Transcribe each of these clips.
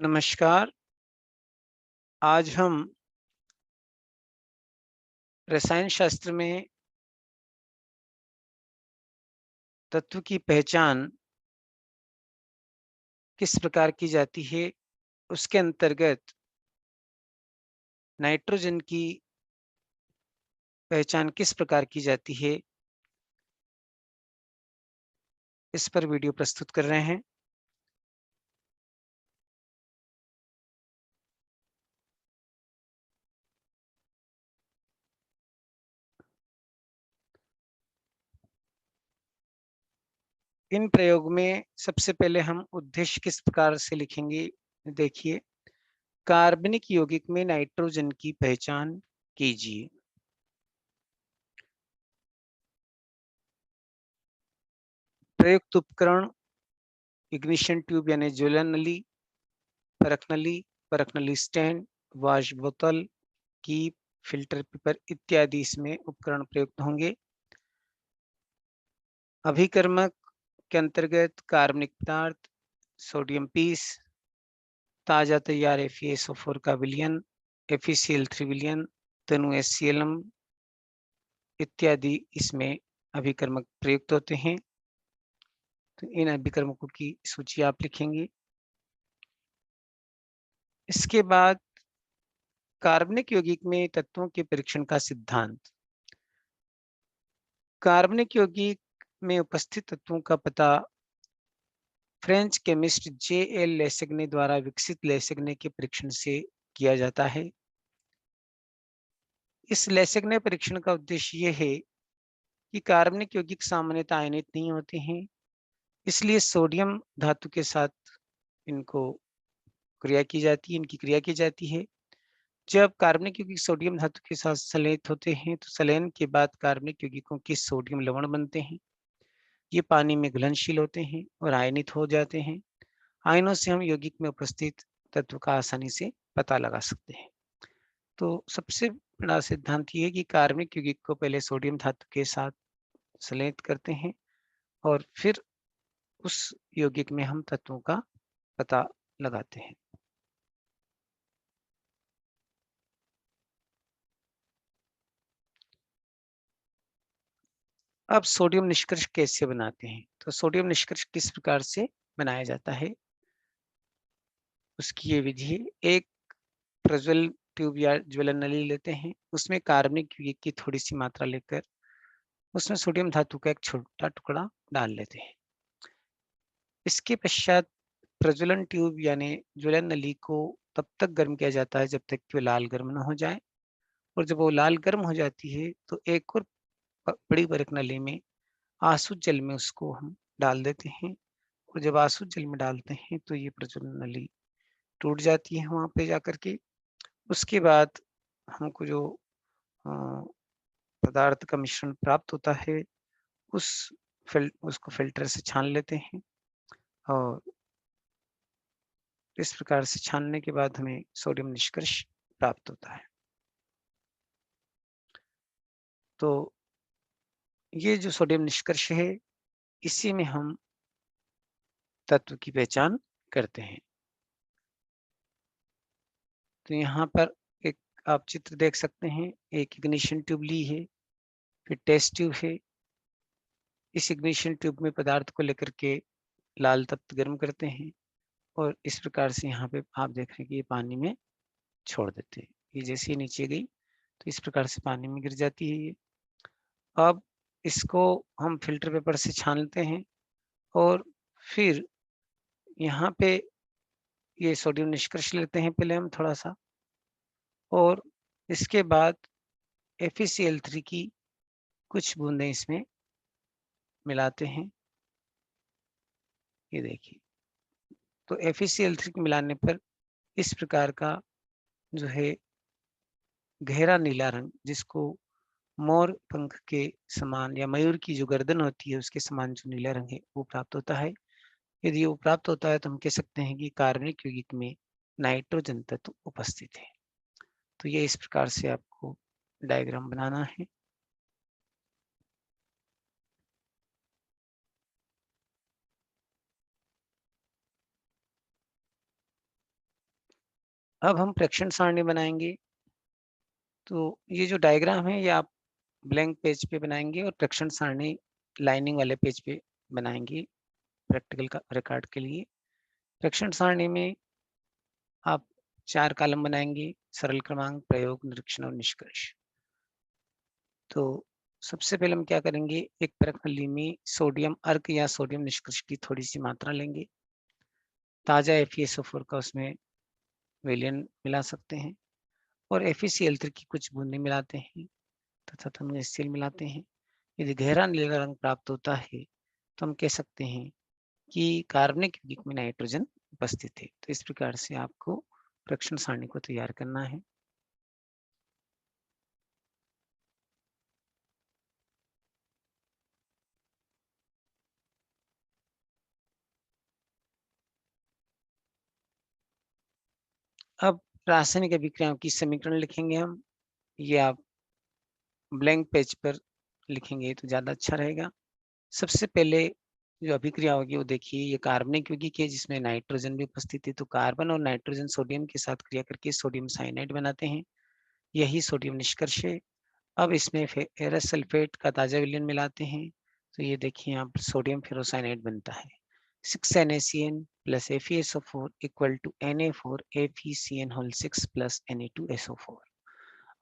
नमस्कार। आज हम रसायन शास्त्र में तत्व की पहचान किस प्रकार की जाती है, उसके अंतर्गत नाइट्रोजन की पहचान किस प्रकार की जाती है, इस पर वीडियो प्रस्तुत कर रहे हैं। इन प्रयोग में सबसे पहले हम उद्देश्य किस प्रकार से लिखेंगे, देखिए। कार्बनिक यौगिक में नाइट्रोजन की पहचान कीजिए। प्रयुक्त उपकरण इग्निशन ट्यूब यानी ज्वलन नली, परख नली स्टैंड, वाश बोतल, कीप, फिल्टर पेपर इत्यादि इसमें उपकरण प्रयुक्त होंगे। अभिकर्मक के अंतर्गत कार्बनिक पदार्थ, सोडियम पीस, ताजा तैयार FeSO4 का विलयन, FeCl3 विलयन, तनु HClM इत्यादि इसमें अभिकर्मक प्रयुक्त होते हैं। तो इन अभिकर्मकों की सूची आप लिखेंगे। इसके बाद कार्बनिक यौगिक में तत्वों के परीक्षण का सिद्धांत। कार्बनिक यौगिक में उपस्थित तत्वों का पता फ्रेंच केमिस्ट J.L. लेसेग्ने द्वारा विकसित लेसेग्ने के परीक्षण से किया जाता है। इस लेसेग्ने परीक्षण का उद्देश्य यह है कि कार्बनिक यौगिक सामान्यतः आयनित नहीं होते हैं, इसलिए सोडियम धातु के साथ इनको इनकी क्रिया की जाती है। जब कार्बनिक यौगिक सोडियम धातु के साथ संलयित होते हैं तो संलयन के बाद कार्बनिक यौगिकों के सोडियम लवण बनते हैं। ये पानी में घुलनशील होते हैं और आयनित हो जाते हैं। आयनों से हम यौगिक में उपस्थित तत्व का आसानी से पता लगा सकते हैं। तो सबसे बड़ा सिद्धांत ये है कि कार्बनिक यौगिक को पहले सोडियम धातु के साथ संलयित करते हैं और फिर उस यौगिक में हम तत्वों का पता लगाते हैं। अब सोडियम निष्कर्ष कैसे बनाते हैं? तो सोडियम निष्कर्ष किस प्रकार से बनाया जाता है, उसकी ये विधि है। एक प्रज्वल ट्यूब या ज्वलन नली लेते हैं, उसमें कार्बनिक यौगिक की थोड़ी सी मात्रा लेकर उसमें सोडियम धातु का एक छोटा टुकड़ा डाल लेते हैं। इसके पश्चात प्रज्वलन ट्यूब यानी ज्वलन नली को तब तक गर्म किया जाता है जब तक कि वो लाल गर्म न हो जाए, और जब वो लाल गर्म हो जाती है तो एक और बड़ी बरक नली में आसुत जल में उसको हम डाल देते हैं। और जब आसुत जल में डालते हैं तो ये प्रज्वलन नली टूट जाती है वहां पे जाकर के। उसके बाद हमको जो पदार्थ का मिश्रण प्राप्त होता है, उस उसको फिल्टर से छान लेते हैं। और इस प्रकार से छानने के बाद हमें सोडियम निष्कर्ष प्राप्त होता है। तो ये जो सोडियम निष्कर्ष है, इसी में हम तत्व की पहचान करते हैं। तो यहाँ पर एक आप चित्र देख सकते हैं। एक इग्निशन ट्यूब ली है, फिर टेस्ट ट्यूब है। इस इग्निशन ट्यूब में पदार्थ को लेकर के लाल तत्व गर्म करते हैं और इस प्रकार से यहाँ पे आप देख रहे हैं कि ये पानी में छोड़ देते हैं। ये जैसे ही नीचे गई तो इस प्रकार से पानी में गिर जाती है ये। अब इसको हम फिल्टर पेपर से छानते हैं और फिर यहाँ पे ये सोडियम निष्कर्ष लेते हैं पहले हम थोड़ा सा, और इसके बाद FeCl3 की कुछ बूंदें इसमें मिलाते हैं। ये देखिए, तो FeCl3 को मिलाने पर इस प्रकार का जो है गहरा नीला रंग, जिसको मोर पंख के समान या मयूर की जो गर्दन होती है उसके समान जो नीला रंग है वो प्राप्त होता है। यदि वो प्राप्त होता है तो हम कह सकते हैं कि कार्बनिक यौगिक में नाइट्रोजन तत्व उपस्थित है। तो ये इस प्रकार से आपको डायग्राम बनाना है। अब हम प्रेक्षण सारणी बनाएँगे। तो ये जो डायग्राम है ये आप ब्लैंक पेज पे बनाएँगे और प्रेक्षण सारणी लाइनिंग वाले पेज पे बनाएँगे प्रैक्टिकल का रिकॉर्ड के लिए। प्रेक्षण सारणी में आप 4 कॉलम बनाएँगे, सरल क्रमांक, प्रयोग, निरीक्षण और निष्कर्ष। तो सबसे पहले हम क्या करेंगे, एक परख नली में सोडियम अर्क या सोडियम निष्कर्ष की थोड़ी-सी मात्रा लेंगे। ताज़ा FeSO4 का उसमें विलयन मिला सकते हैं और FeCl3 की कुछ बूंदें मिलाते हैं तथा थर्मल HCl मिलाते हैं। यदि गहरा नीला रंग प्राप्त होता है, तो हम कह सकते हैं कि कार्बनिक यौगिक में नाइट्रोजन उपस्थित है। तो इस प्रकार से आपको प्रेक्षण सारणी को तैयार करना है। अब रासायनिक अभिक्रियाओं की समीकरण लिखेंगे हम। ये आप ब्लैंक पेज पर लिखेंगे तो ज़्यादा अच्छा रहेगा। सबसे पहले जो अभिक्रिया होगी वो देखिए, ये कार्बनिक यौगिक है जिसमें नाइट्रोजन भी उपस्थित है। तो कार्बन और नाइट्रोजन सोडियम के साथ क्रिया करके सोडियम साइनाइड बनाते हैं। यही सोडियम निष्कर्ष है। अब इसमें फेरस सल्फेट का ताज़ा विलयन मिलाते हैं। तो ये देखिए यहाँ पर सोडियम फेरोसाइनाइड बनता है। 6NaCN plus FeSO4 equal to Na4FeCN whole 6 plus Na2SO4।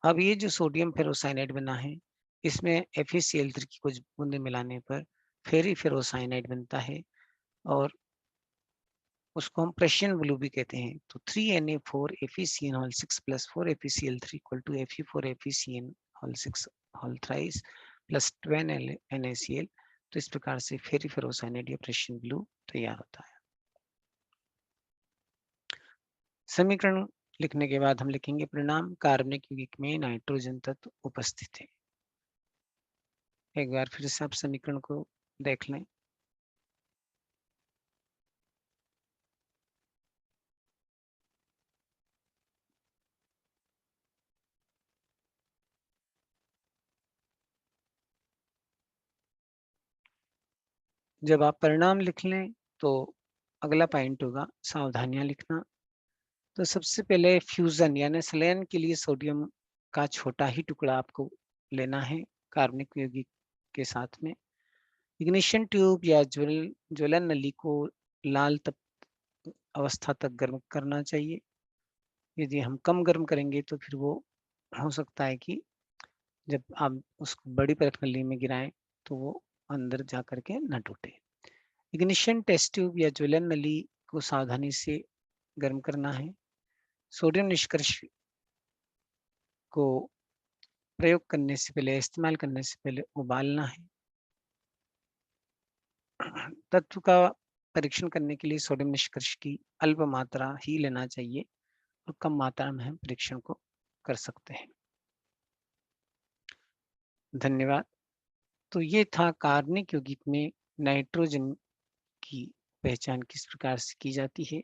अब ये जो सोडियम फेरोसाइनाइड बना है, इसमें FeCl3 की कुछ बूंदें मिलाने पर फेरिफेरोसाइनाइड बनता है और उसको हम प्रेशियन ब्लू भी कहते हैं। तो 3Na4FeCN whole 6 plus 4FeCl3 equal to Fe4FeCN whole 6 whole thrice plus 12 NaCl। तो इस प्रकार से फेरिफेरोसाइनाइड या प्रेशियन ब्लू तैयार होता है। समीकरण लिखने के बाद हम लिखेंगे परिणाम, कार्बनिक यौगिक में नाइट्रोजन तत्व उपस्थित है। एक बार फिर से आप समीकरण को देख लें। जब आप परिणाम लिख लें तो अगला पॉइंट होगा सावधानियां लिखना। तो सबसे पहले फ्यूजन यानी संलयन के लिए सोडियम का छोटा ही टुकड़ा आपको लेना है कार्बनिक यौगिक के साथ में। इग्निशन ट्यूब या ज्वलन नली को लाल तप अवस्था तक गर्म करना चाहिए। यदि हम कम गर्म करेंगे तो फिर वो हो सकता है कि जब आप उसको बड़ी परख नली में गिराएं तो वो अंदर जा करके न टूटे। इग्निशन टेस्ट ट्यूब या ज्वलन नली को सावधानी से गर्म करना है। सोडियम निष्कर्ष को प्रयोग करने से पहले, इस्तेमाल करने से पहले उबालना है। तत्व का परीक्षण करने के लिए सोडियम निष्कर्ष की अल्प मात्रा ही लेना चाहिए और कम मात्रा में हम परीक्षण को कर सकते हैं। धन्यवाद। तो ये था कार्बनिक यौगिक में नाइट्रोजन की पहचान किस प्रकार से की जाती है।